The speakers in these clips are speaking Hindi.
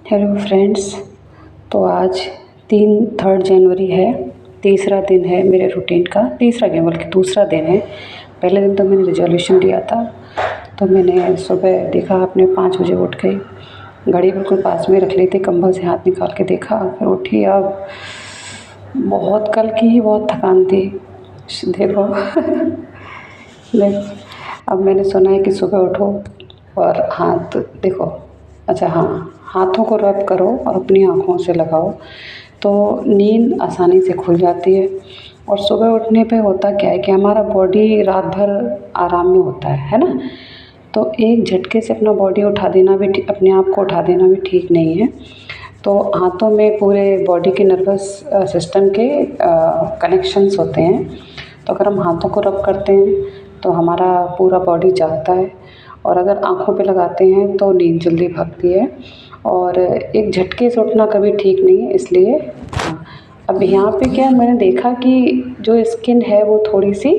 Hello friends. तो आज 3 जनवरी है। तीसरा दिन है मेरे रूटीन का, तीसरा क्या बल्कि दूसरा दिन है। पहले दिन तो मैंने रिजोल्यूशन लिया था, तो मैंने सुबह देखा अपने 5 बजे उठ गई। घड़ी बिल्कुल पास में रख ली थी, कंबल से हाथ निकाल के देखा, फिर उठी। अब बहुत कल की ही बहुत थकान थी। देखो देख, अब मैंने सुना है कि सुबह उठो और हाथ देखो। अच्छा हाँ, हाथों को रब करो और अपनी आँखों से लगाओ तो नींद आसानी से खुल जाती है। और सुबह उठने पे होता क्या है कि हमारा बॉडी रात भर आराम में होता है ना। तो एक झटके से अपना बॉडी उठा देना भी अपने आप को उठा देना भी ठीक नहीं है। तो हाथों में पूरे बॉडी के नर्वस सिस्टम के कनेक्शंस होते हैं। तो अगर हम हाथों को रब करते हैं तो हमारा पूरा बॉडी जागता है, और अगर आँखों पे लगाते हैं तो नींद जल्दी भागती है। और एक झटके से उठना कभी ठीक नहीं है, इसलिए हाँ। अब यहाँ पे क्या मैंने देखा कि जो स्किन है वो थोड़ी सी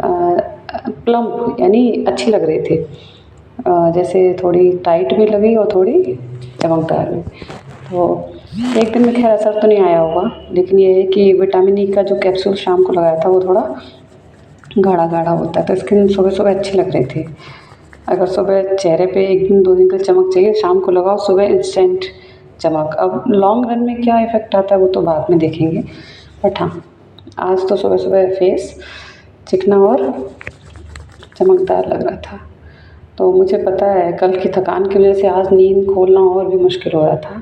प्लम्प यानी अच्छी लग रही थी। जैसे थोड़ी टाइट भी लगी और थोड़ी चमकदार भी। तो एक दिन में खैर असर तो नहीं आया होगा, लेकिन ये है कि विटामिन ई का जो कैप्सूल शाम को लगाया था वो थोड़ा गाढ़ा गाढ़ा होता है, तो स्किन सुबह सुबह अच्छी लग रही थी। अगर सुबह चेहरे पे 1 दिन 2 दिन का चमक चाहिए, शाम को लगाओ, सुबह इंस्टेंट चमक। अब लॉन्ग रन में क्या इफ़ेक्ट आता है वो तो बाद में देखेंगे, बट हाँ, आज तो सुबह सुबह फेस चिकना और चमकदार लग रहा था। तो मुझे पता है कल की थकान की वजह से आज नींद खोलना और भी मुश्किल हो रहा था।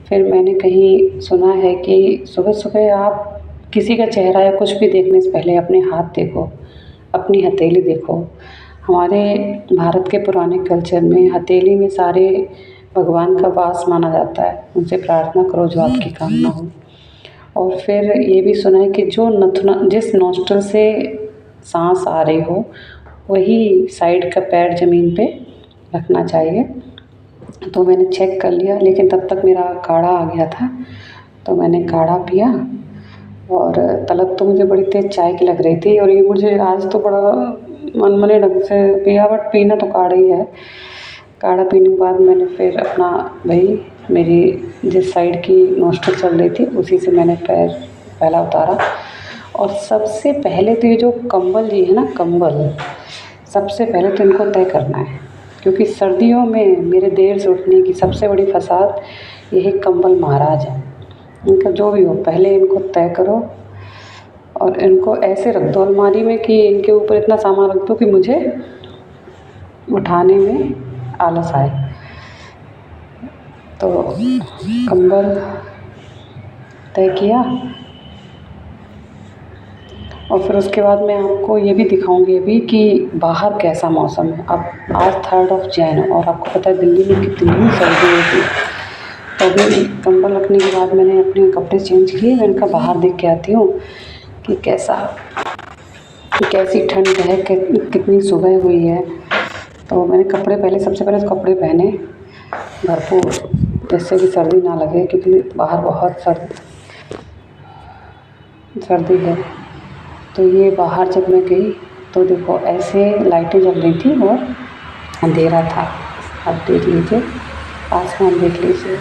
फिर मैंने कहीं सुना है कि सुबह सुबह आप किसी का चेहरा या कुछ भी देखने से पहले अपने हाथ देखो, अपनी हथेली देखो। हमारे भारत के पुराने कल्चर में हथेली में सारे भगवान का वास माना जाता है, उनसे प्रार्थना करो जो आपकी कामना हो। और फिर ये भी सुना है कि जो नथुना जिस नोस्ट्रल से सांस आ रही हो वही साइड का पैर ज़मीन पे रखना चाहिए। तो मैंने चेक कर लिया, लेकिन तब तक मेरा काढ़ा आ गया था, तो मैंने काढ़ा पिया। और तलब तो मुझे बड़ी तेज़ चाय की लग रही थी, और ये मुझे आज तो बड़ा मनमाने ढंग से पिया, बट पीना तो काढ़ा ही है। काढ़ा पीने के बाद मैंने फिर अपना भाई मेरी जिस साइड की नोस्ट्रल चल रही थी उसी से मैंने पैर पहला उतारा। और सबसे पहले तो ये जो कंबल जी है ना, कंबल सबसे पहले तो इनको तय करना है, क्योंकि सर्दियों में मेरे देर से उठने की सबसे बड़ी फसाद यही कंबल महाराज है। इनका जो भी हो पहले इनको तय करो, और इनको ऐसे रख दो अलमारी में कि इनके ऊपर इतना सामान रख दो कि मुझे उठाने में आलस आए। तो कंबल तय किया, और फिर उसके बाद मैं आपको ये भी दिखाऊंगी अभी कि बाहर कैसा मौसम है। अब आज 3 जैन है, और आपको पता है दिल्ली में कितनी सर्दी होती है। तो अभी कंबल रखने के बाद मैंने अपने कपड़े चेंज किए। मैंने कहा बाहर देख के आती हूँ कि कैसी ठंड है, कितनी सुबह हुई है। तो मैंने कपड़े पहले सबसे पहले तो कपड़े पहने भरपूर, जिससे कि सर्दी ना लगे, क्योंकि बाहर बहुत सर्दी है। तो ये बाहर जब मैं गई तो देखो ऐसे लाइटें जल रही थी और अंधेरा था। अब देख लीजिए, आसमान देख लीजिए।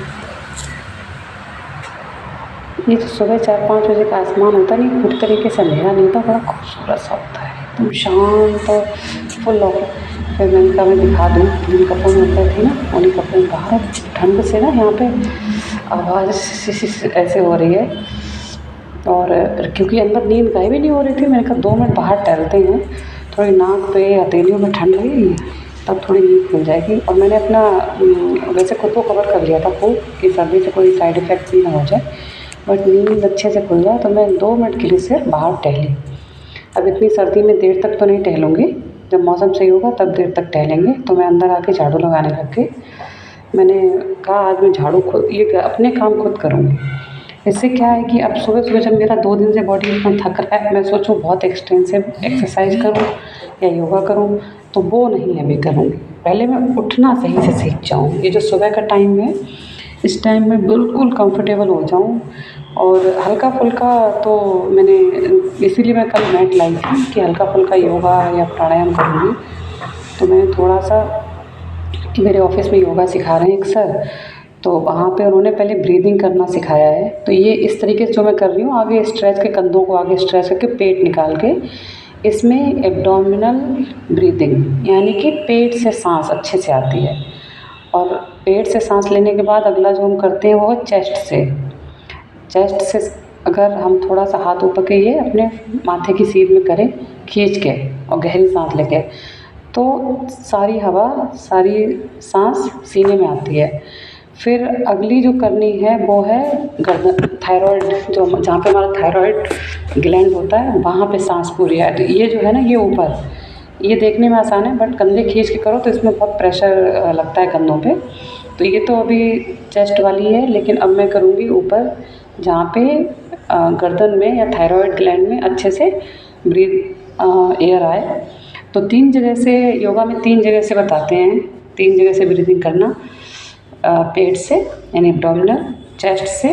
ये तो सुबह 4-5 बजे का आसमान होता नहीं, पूरी तरीके से अंधेरा नहीं होता, बड़ा खूबसूरत सा होता है, एकदम शांत और फुल ऑफ। फिर मैंने कहा मैं दिखा दूँ, जिन कपड़ों में अंदर थी ना उन्हीं कपड़ों में बाहर ठंड से ना यहाँ पे आवाज़ ऐसे हो रही है। और क्योंकि अंदर नींद गायब ही नहीं हो रही थी, मैंने कहा 2 मिनट बाहर टहलते हैं, थोड़ी नाक पे हथेलियों में ठंड लगेगी, तब थोड़ी नींद खुल जाएगी। और मैंने अपना वैसे खुद को कवर कर लिया था खूब कि सर्दी से कोई साइड इफ़ेक्ट भी ना हो जाए, बट नींद अच्छे से खुल जाए। तो मैं 2 मिनट के लिए सिर्फ बाहर टहली। अब इतनी सर्दी में देर तक तो नहीं टहलूँगी, जब मौसम सही होगा तब देर तक टहलेंगे। तो मैं अंदर आके झाड़ू लगाने लग गई। मैंने कहा आज मैं झाड़ू खुद ये अपने काम खुद करूँगी। इससे क्या है कि अब सुबह सुबह जब मेरा 2 दिन से बॉडी इतना थक रहा है, मैं सोचूँ बहुत एक्सटेंसिव एक्सरसाइज करूँ या योगा करूँ, तो वो नहीं अभी करूँगी। पहले मैं उठना सही से सीख जाऊँ। ये जो सुबह का टाइम है, इस टाइम में बिल्कुल कंफर्टेबल हो जाऊँ। और हल्का फुल्का तो मैंने इसीलिए मैं कल मैट लाई थी कि हल्का फुल्का योगा या प्राणायाम करूँगी। तो मैं थोड़ा सा, मेरे ऑफिस में योगा सिखा रहे हैं एक सर, तो वहाँ पे उन्होंने पहले ब्रीदिंग करना सिखाया है। तो ये इस तरीके से जो मैं कर रही हूँ, आगे स्ट्रेच के कंधों को आगे स्ट्रेच करके पेट निकाल के इसमें एब्डोमिनल ब्रीदिंग, यानी कि पेट से सांस अच्छे से आती है। और पेट से सांस लेने के बाद अगला जो हम करते हैं वो है चेस्ट से अगर हम थोड़ा सा हाथ ऊपर के ये अपने माथे की सीध में करें खींच के और गहरी सांस लेके, तो सारी हवा सारी सांस सीने में आती है। फिर अगली जो करनी है वो है गर्दन, थायराइड, जो जहाँ पे हमारा थायराइड ग्लैंड होता है वहाँ पे सांस पूरी है। तो ये जो है ना, ये ऊपर, ये देखने में आसान है बट कंधे खींच के करो तो इसमें बहुत प्रेशर लगता है कंधों पे। तो ये तो अभी चेस्ट वाली है, लेकिन अब मैं करूँगी ऊपर, जहाँ पे गर्दन में या थायराइड ग्लैंड में अच्छे से ब्रीथ एयर आए। तो 3 जगह से योगा में 3 जगह से बताते हैं, 3 जगह से ब्रीदिंग करना, पेट से यानी एब्डोमिनल, चेस्ट से,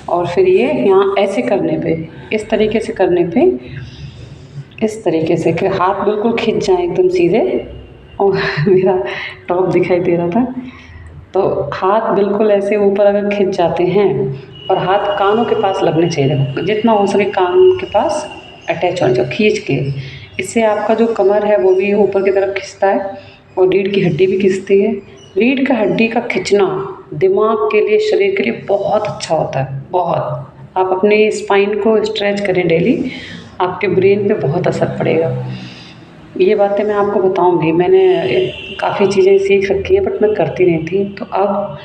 और फिर ये यहाँ ऐसे करने पे, इस तरीके से करने पे, इस तरीके से कि हाथ बिल्कुल खिंच जाएं एकदम सीधे। और मेरा टॉप दिखाई दे रहा था, तो हाथ बिल्कुल ऐसे ऊपर अगर खिंच जाते हैं और हाथ कानों के पास लगने चाहिए, देखो जितना हो सके कान के पास अटैच होने चाहिए खींच के। इससे आपका जो कमर है वो भी ऊपर की तरफ खिंचता है और रीढ़ की हड्डी भी खिंचती है। रीढ़ का हड्डी का खिंचना दिमाग के लिए, शरीर के लिए बहुत अच्छा होता है, बहुत। आप अपने स्पाइन को स्ट्रेच करें डेली, आपके ब्रेन पे बहुत असर पड़ेगा। ये बातें मैं आपको बताऊंगी, मैंने काफ़ी चीज़ें सीख रखी हैं बट मैं करती नहीं थी। तो अब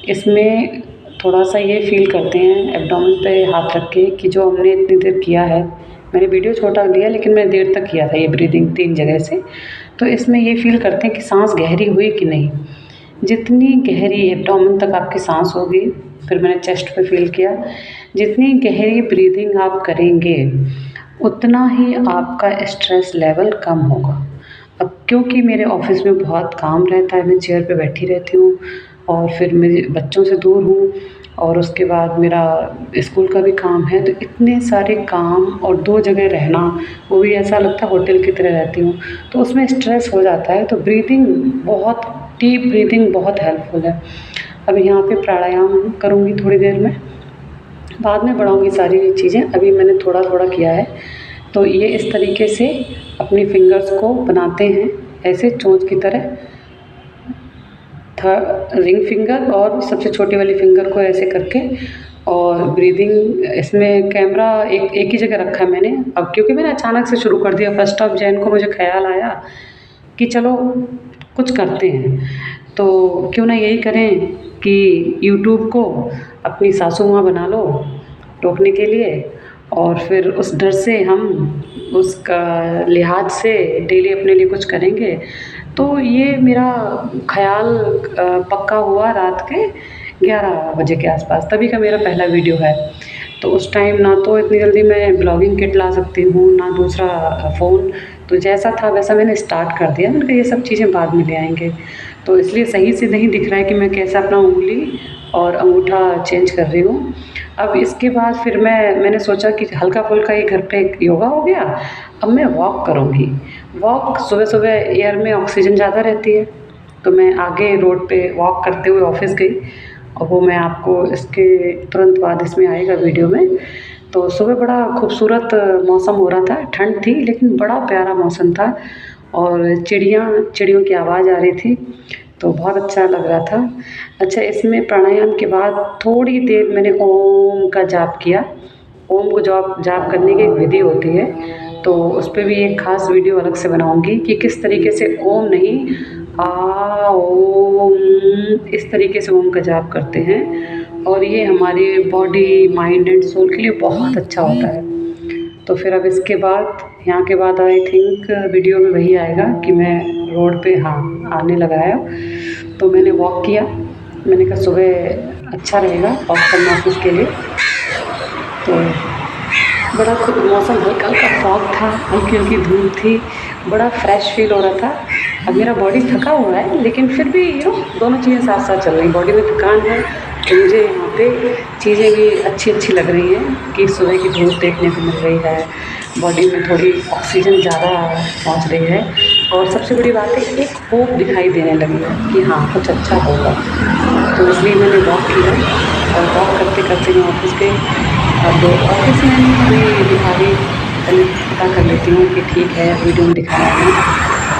इसमें थोड़ा सा ये फील करते हैं एब्डोमेन पे हाथ रख के कि जो हमने इतनी देर किया है, मैंने वीडियो छोटा लिया लेकिन मैंने देर तक किया था ये ब्रीदिंग 3 जगह से। तो इसमें ये फील करते हैं कि सांस गहरी हुई कि नहीं। जितनी गहरी एब्डोमेन तक आपकी सांस होगी, फिर मैंने चेस्ट पे फील किया, जितनी गहरी ब्रीदिंग आप करेंगे उतना ही आपका स्ट्रेस लेवल कम होगा। अब क्योंकि मेरे ऑफिस में बहुत काम रहता है, मैं चेयर पे बैठी रहती हूँ और फिर मेरे बच्चों से दूर हूँ और उसके बाद मेरा स्कूल का भी काम है, तो इतने सारे काम और 2 जगह रहना, वो भी ऐसा लगता है होटल की तरह रहती हूँ, तो उसमें स्ट्रेस हो जाता है। तो ब्रीदिंग बहुत, डीप ब्रीदिंग बहुत हेल्पफुल है। अब यहाँ पे प्राणायाम करूँगी थोड़ी देर में, बाद में बढ़ाऊँगी सारी चीज़ें, अभी मैंने थोड़ा थोड़ा किया है। तो ये इस तरीके से अपनी फिंगर्स को बनाते हैं ऐसे चोंच की तरह, रिंग फिंगर और सबसे छोटी वाली फिंगर को ऐसे करके, और ब्रीदिंग इसमें कैमरा एक ही जगह रखा है मैंने। अब क्योंकि मैंने अचानक से शुरू कर दिया, 1 ऑफ जैन को मुझे ख्याल आया कि चलो कुछ करते हैं, तो क्यों ना यही करें कि यूट्यूब को अपनी सासू माँ बना लो टोकने के लिए, और फिर उस डर से हम उसका लिहाज से डेली अपने लिए कुछ करेंगे। तो ये मेरा ख़्याल पक्का हुआ रात के 11 बजे के आसपास, तभी का मेरा पहला वीडियो है। तो उस टाइम ना तो इतनी जल्दी मैं ब्लॉगिंग किट ला सकती हूँ, ना दूसरा फ़ोन, तो जैसा था वैसा मैंने स्टार्ट कर दिया। मैंने कहा ये सब चीज़ें बाद में ले आएंगे, तो इसलिए सही से नहीं दिख रहा है कि मैं कैसा अपना उंगली और अंगूठा चेंज कर रही हूँ। अब इसके बाद फिर मैंने सोचा कि हल्का फुल्का ये घर पे योगा हो गया, अब मैं वॉक करूँगी। वॉक सुबह सुबह एयर में ऑक्सीजन ज़्यादा रहती है, तो मैं आगे रोड पे वॉक करते हुए ऑफिस गई, और वो मैं आपको इसके तुरंत बाद इसमें आएगा वीडियो में। तो सुबह बड़ा खूबसूरत मौसम हो रहा था, ठंड थी लेकिन बड़ा प्यारा मौसम था, और चिड़ियों की आवाज़ आ रही थी, तो बहुत अच्छा लग रहा था। अच्छा, इसमें प्राणायाम के बाद थोड़ी देर मैंने ओम का जाप किया। ओम को जाप करने की एक विधि होती है, तो उस पर भी एक ख़ास वीडियो अलग से बनाऊंगी कि किस तरीके से ओम नहीं, आ ओम, इस तरीके से ओम का जाप करते हैं, और ये हमारे बॉडी, माइंड एंड सोल के लिए बहुत अच्छा होता है। तो फिर अब इसके बाद, यहाँ के बाद आई थिंक वीडियो में वही आएगा कि मैं रोड पे, हाँ आने लगा है। तो मैंने वॉक किया, मैंने कहा सुबह अच्छा रहेगा वॉक करना ऑफिस के लिए। तो बड़ा मौसम हल्का हल्का फॉग था, हल्की हल्की धूप थी, बड़ा फ्रेश फील हो रहा था। अब मेरा बॉडी थका हुआ है लेकिन फिर भी दोनों चीज़ें साथ साथ चल रही, बॉडी में थकान है तो मुझे यहाँ पे चीज़ें भी अच्छी लग रही हैं कि सुबह की धूप देखने को मिल रही है, बॉडी में थोड़ी ऑक्सीजन ज़्यादा पहुँच रही है, और सबसे बड़ी बात है एक होप दिखाई देने लगी है कि हाँ कुछ अच्छा होगा। तो इसलिए मैंने वॉक किया और वॉक करते करते मैं ऑफिस गई। अब ऑफिस में मैं अपनी दिखावी पहले पता कर लेती हूँ कि ठीक है वीडियो में दिखा रहा है,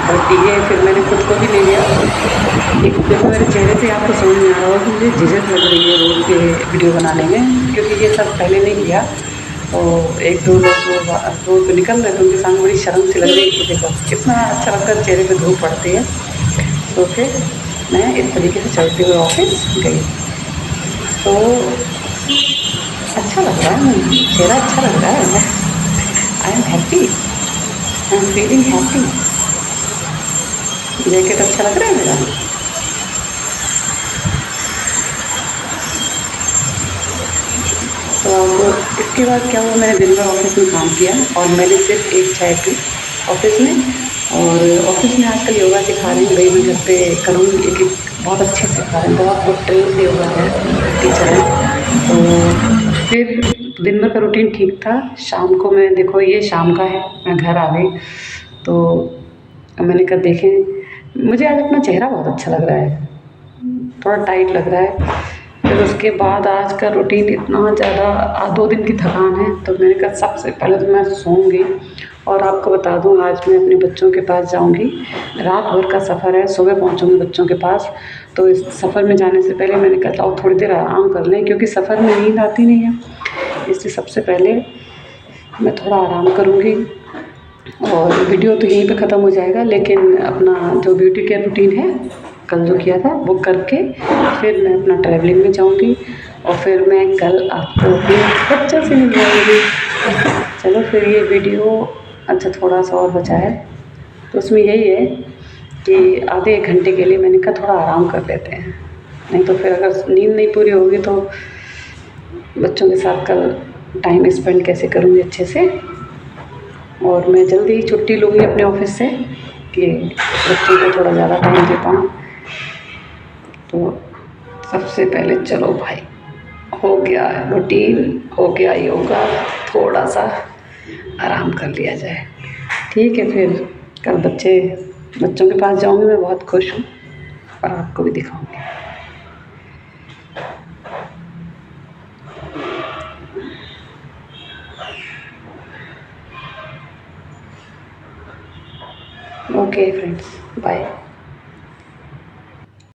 और ठीक है फिर मैंने खुद को भी ले लिया। एक देखो मेरे चेहरे से आपको समझ में आ रहा होगा कि मुझे झिझक लग रही है रोड पे वीडियो बनाने में, क्योंकि ये सब पहले नहीं किया। तो एक दो लोग जो रोड पे निकल रहे थे उनके सामने बड़ी शर्म सी लग रही थी। देखो कितना अच्छा लगता है, चेहरे पे धूप पड़ती है। तो फिर मैं इस तरीके से चलते हुए ऑफिस गई। तो अच्छा लग रहा है, चेहरा अच्छा लग रहा है। I am happy, I am feeling happy. Jacket अच्छा लग रहा है मेरा। तो अब इसके बाद क्या हुआ, मैंने दिन भर ऑफिस में काम किया और मैंने सिर्फ एक चाय पी ऑफिस में। और ऑफिस में आजकल योगा सिखा रहे हैं, भाई मैं घर पे करूँगी। एक एक बहुत अच्छे से सिखा रहे हैं, बहुत गुड ट्रेन योगा है, टीचर हैं। तो फिर दिन भर का रूटीन ठीक था। शाम को मैं देखो ये शाम का है, मैं घर आ गई। तो अब मैंने कहा देखें, मुझे आज अपना चेहरा बहुत अच्छा लग रहा है, थोड़ा टाइट लग रहा है। फिर उसके बाद आज का रूटीन इतना ज़्यादा 2 दिन की थकान है। तो मैंने कहा सबसे पहले तो मैं सोऊंगी। और आपको बता दूं आज मैं अपने बच्चों के पास जाऊंगी। रात भर का सफ़र है, सुबह पहुंचूंगी बच्चों के पास। तो इस सफ़र में जाने से पहले मैंने कहा लाओ थोड़ी देर आराम कर लें, क्योंकि सफ़र में नींद आती नहीं है। इसलिए सबसे पहले मैं थोड़ा आराम करूँगी। और वीडियो तो यहीं पे ख़त्म हो जाएगा, लेकिन अपना जो ब्यूटी केयर रूटीन है कल जो किया था वो करके फिर मैं अपना ट्रैवलिंग में जाऊंगी। और फिर मैं कल आपको अपने बच्चों से मिलवाऊंगी। चलो फिर ये वीडियो अच्छा थोड़ा सा और बचा है, तो उसमें यही है कि आधे 1 घंटे के लिए मैंने कहा थोड़ा आराम कर लेते हैं, नहीं तो फिर अगर नींद नहीं पूरी होगी तो बच्चों के साथ कल टाइम स्पेंड कैसे करूँगी अच्छे से। और मैं जल्दी ही छुट्टी लूँगी अपने ऑफिस से कि बच्चों को थोड़ा ज़्यादा टाइम दे पाऊँ। तो सबसे पहले चलो भाई, हो गया रूटीन, हो गया योगा, थोड़ा सा आराम कर लिया जाए। ठीक है, फिर कल बच्चों के पास जाऊँगी, मैं बहुत खुश हूँ और आपको भी दिखाऊँगी। Okay friends, bye.